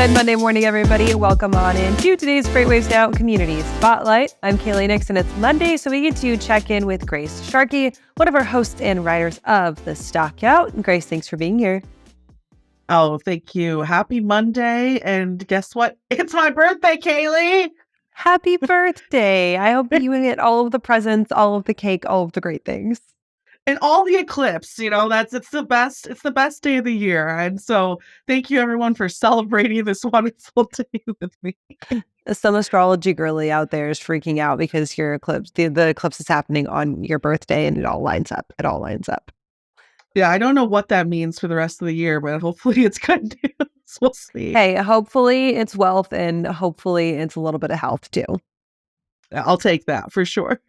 Good Monday morning, everybody. Welcome on into today's FreightWaves Now Community Spotlight. I'm Kaylee Nix, and it's Monday, so we get to check in with Grace Sharkey, one of our hosts and writers of the Stockout. Grace, thanks for being here. Oh, thank you. Happy Monday. And guess what? It's my birthday, Kaylee. Happy birthday. I hope you get all of the presents, all of the cake, all of the great things. And all the eclipse, it's the best day of the year. And so thank you everyone for celebrating this wonderful day with me. Some astrology girly out there is freaking out because your eclipse, the eclipse is happening on your birthday, and it all lines up. It all lines up. Yeah, I don't know what that means for the rest of the year, but hopefully it's good news. We'll see. Hey, hopefully it's wealth, and hopefully it's a little bit of health too. I'll take that for sure.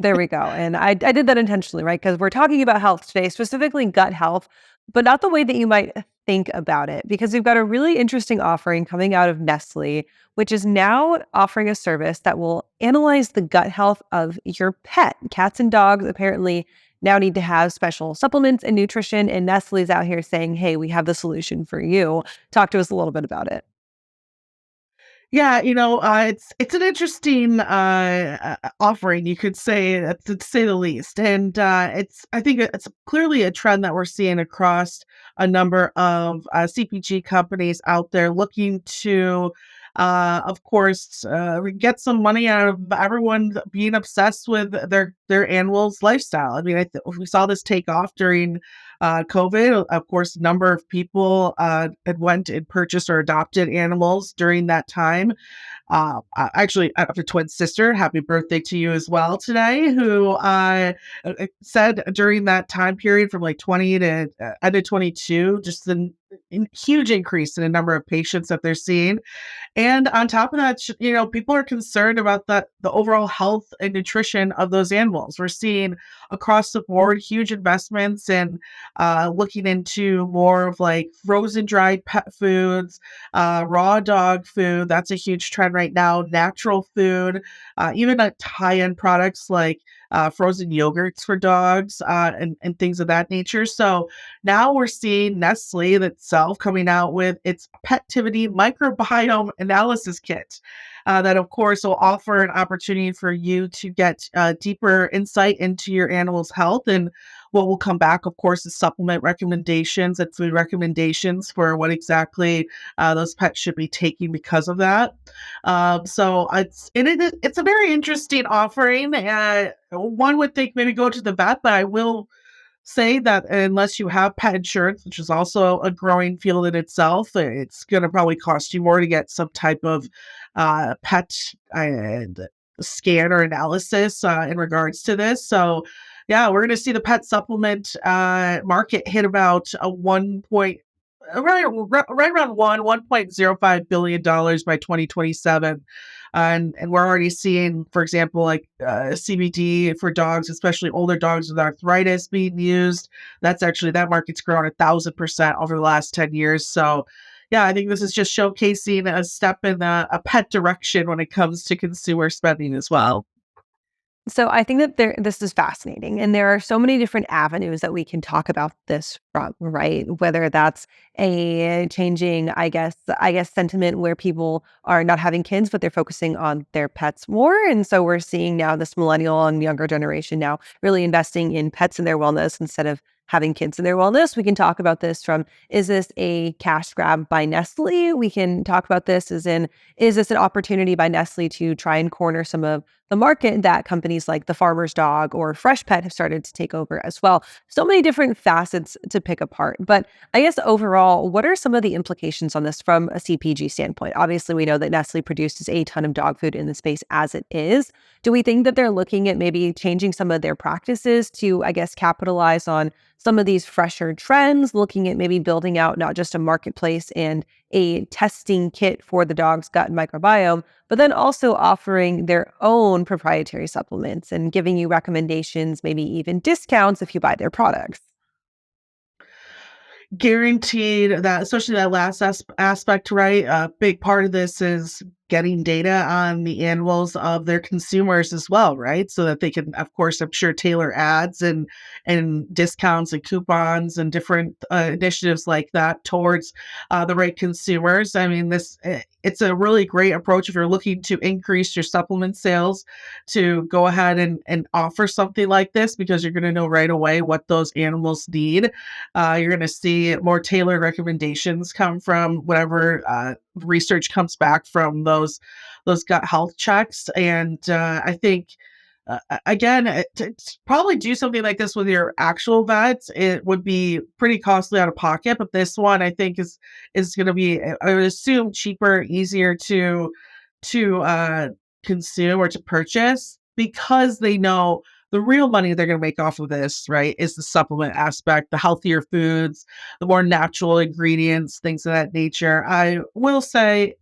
There we go. And I did that intentionally, right? Because we're talking about health today, specifically gut health, but not the way that you might think about it, because we've got a really interesting offering coming out of Nestle, which is now offering a service that will analyze the gut health of your pet. Cats and dogs apparently now need to have special supplements and nutrition, and Nestle's out here saying, hey, we have the solution for you. Talk to us a little bit about it. Yeah, it's an interesting offering, you could say, to say the least. And I think it's clearly a trend that we're seeing across a number of CPG companies out there looking to, of course, get some money out of everyone being obsessed with their animals' lifestyle. I mean, we saw this take off during COVID. Of course, a number of people had went and purchased or adopted animals during that time. Actually, I have a twin sister. Happy birthday to you as well today, who said during that time period from like 20 to end of 22, just a huge increase in the number of patients that they're seeing. And on top of that, people are concerned about the overall health and nutrition of those animals. We're seeing across the board huge investments in looking into more of like frozen dried pet foods, raw dog food. That's a huge trend right now. Natural food, even high-end products like frozen yogurts for dogs and things of that nature. So now we're seeing Nestle itself coming out with its Petivity microbiome analysis kit. That, of course, will offer an opportunity for you to get deeper insight into your animal's health. And what will come back, of course, is supplement recommendations and food recommendations for what exactly those pets should be taking because of that. So it's a very interesting offering. One would think maybe go to the vet, but I will say that unless you have pet insurance, which is also a growing field in itself, it's going to probably cost you more to get some type of pet scan or analysis in regards to this. So, yeah, we're going to see the pet supplement market hit about right around $1.05 billion by 2027. And we're already seeing, for example, like CBD for dogs, especially older dogs with arthritis being used. That market's grown 1,000% over the last 10 years. So yeah, I think this is just showcasing a step in a pet direction when it comes to consumer spending as well. So I think that this is fascinating, and there are so many different avenues that we can talk about this from, right? Whether that's a changing, I guess sentiment where people are not having kids, but they're focusing on their pets more, and so we're seeing now this millennial and younger generation now really investing in pets and their wellness instead of having kids and their wellness. We can talk about this from, is this a cash grab by Nestle? We can talk about this as in, is this an opportunity by Nestle to try and corner some of the market that companies like the Farmer's Dog or Freshpet have started to take over as well? So many different facets to pick apart. But I guess overall, what are some of the implications on this from a CPG standpoint? Obviously, we know that Nestle produces a ton of dog food in the space as it is. Do we think that they're looking at maybe changing some of their practices to, I guess, capitalize on some of these fresher trends, looking at maybe building out not just a marketplace and a testing kit for the dog's gut microbiome, but then also offering their own proprietary supplements and giving you recommendations, maybe even discounts if you buy their products? Guaranteed that, especially that last aspect, right? A big part of this is getting data on the animals of their consumers as well, right? So that they can, of course, I'm sure tailor ads and discounts and coupons and different initiatives like that towards the right consumers. I mean, it's a really great approach if you're looking to increase your supplement sales to go ahead and offer something like this because you're going to know right away what those animals need. You're going to see more tailored recommendations come from whatever research comes back from those gut health checks, and I think. Again, to probably do something like this with your actual vets, it would be pretty costly out of pocket. But this one, I think, is going to be, I would assume, cheaper, easier to consume or to purchase because they know the real money they're going to make off of this, right, is the supplement aspect, the healthier foods, the more natural ingredients, things of that nature. I will say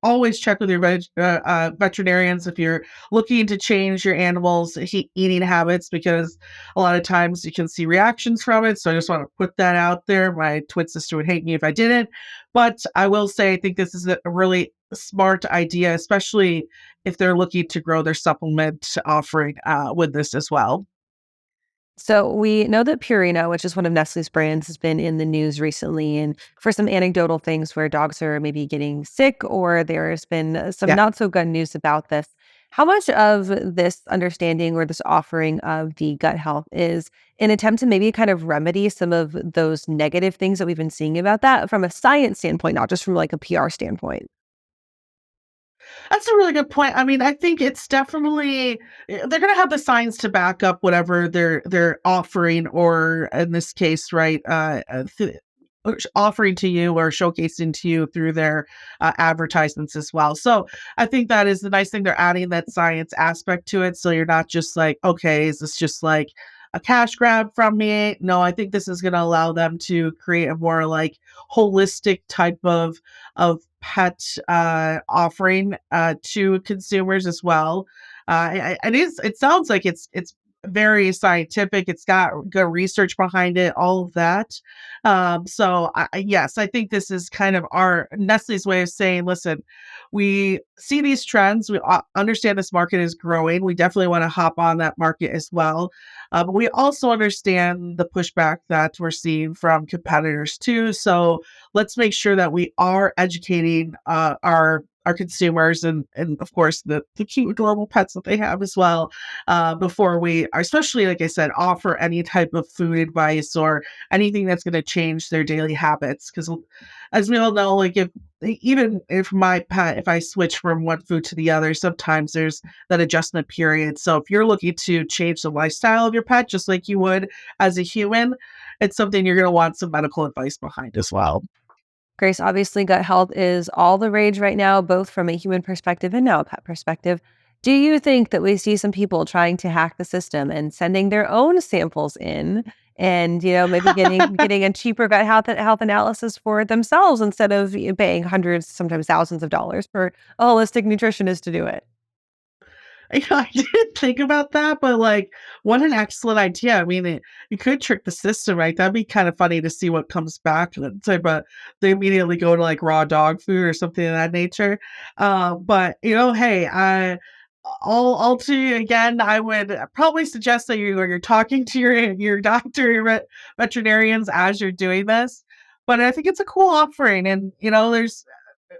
always check with your veterinarians if you're looking to change your animals' eating habits because a lot of times you can see reactions from it. So I just want to put that out there. My twin sister would hate me if I didn't. But I will say I think this is a really smart idea, especially if they're looking to grow their supplement offering with this as well. So we know that Purina, which is one of Nestle's brands, has been in the news recently, and for some anecdotal things where dogs are maybe getting sick, or there's been some Yeah. not so good news about this. How much of this understanding or this offering of the gut health is an attempt to maybe kind of remedy some of those negative things that we've been seeing about that from a science standpoint, not just from like a PR standpoint? That's a really good point. I mean, I think it's definitely they're gonna have the science to back up whatever they're offering, or in this case, right, offering to you or showcasing to you through their advertisements as well. So I think that is the nice thing. They're adding that science aspect to it, so you're not just like, okay, is this just like a cash grab from me? No, I think this is going to allow them to create a more like holistic type of pet offering to consumers as well. It sounds like it's very scientific. It's got good research behind it, all of that. Yes, I think this is kind of our Nestle's way of saying, listen, we see these trends. We understand this market is growing. We definitely want to hop on that market as well. But we also understand the pushback that we're seeing from competitors too. So let's make sure that we are educating our consumers and of course the cute global pets that they have as well before we especially like I said offer any type of food advice or anything that's going to change their daily habits because as we all know like if even if my pet if I switch from one food to the other sometimes there's that adjustment period. So if you're looking to change the lifestyle of your pet just like you would as a human, it's something you're going to want some medical advice behind as well. Grace, obviously, gut health is all the rage right now, both from a human perspective and now a pet perspective. Do you think that we see some people trying to hack the system and sending their own samples in and, maybe getting a cheaper gut health analysis for themselves instead of paying hundreds, sometimes thousands of dollars for a holistic nutritionist to do it? I didn't think about that, but, like, what an excellent idea. I mean, you could trick the system, right? That'd be kind of funny to see what comes back. Let's say, but they immediately go to, like, raw dog food or something of that nature. But, hey, all to you again, I would probably suggest that you're talking to your doctor, your veterinarians as you're doing this. But I think it's a cool offering, and,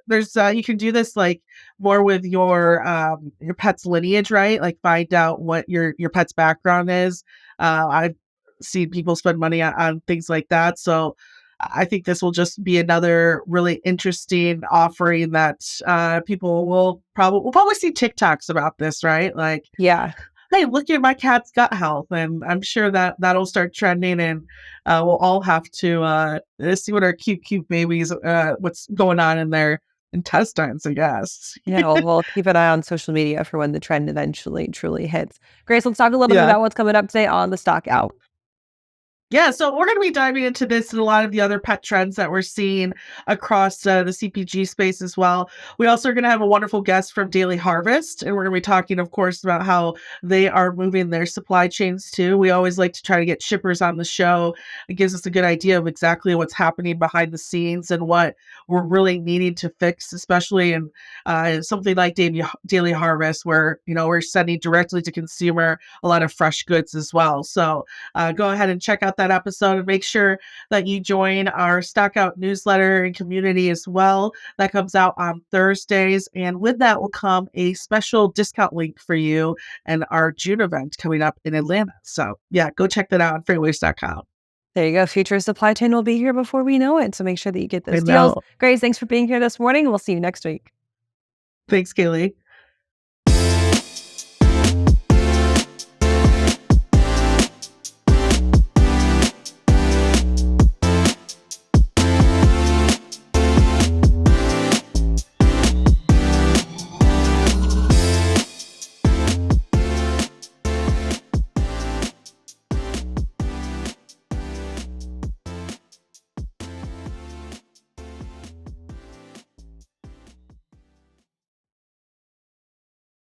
there's you can do this like more with your pet's lineage, right? Like find out what your pet's background is. I've seen people spend money on things like that. So I think this will just be another really interesting offering that people will probably see TikToks about this, right? Like, Yeah. hey, look at my cat's gut health, and I'm sure that that'll start trending, and we'll all have to see what our cute babies, what's going on in their intestines, I guess. Yeah, well, we'll keep an eye on social media for when the trend eventually truly hits. Grace, let's talk a little bit Yeah. about what's coming up today on the Stock Out. Yeah, so we're going to be diving into this and a lot of the other pet trends that we're seeing across the CPG space as well. We also are going to have a wonderful guest from Daily Harvest, and we're going to be talking, of course, about how they are moving their supply chains too. We always like to try to get shippers on the show. It gives us a good idea of exactly what's happening behind the scenes and what we're really needing to fix, especially in something like Daily Harvest, where we're sending directly to consumer a lot of fresh goods as well. So go ahead and check out that episode and make sure that you join our Stock Out newsletter and community as well. That comes out on Thursdays. And with that will come a special discount link for you and our June event coming up in Atlanta. So, yeah, go check that out on freightwaves.com. There you go. Future supply chain will be here before we know it. So make sure that you get I those deals. know. Grace, thanks for being here this morning. We'll see you next week. Thanks, Kaylee.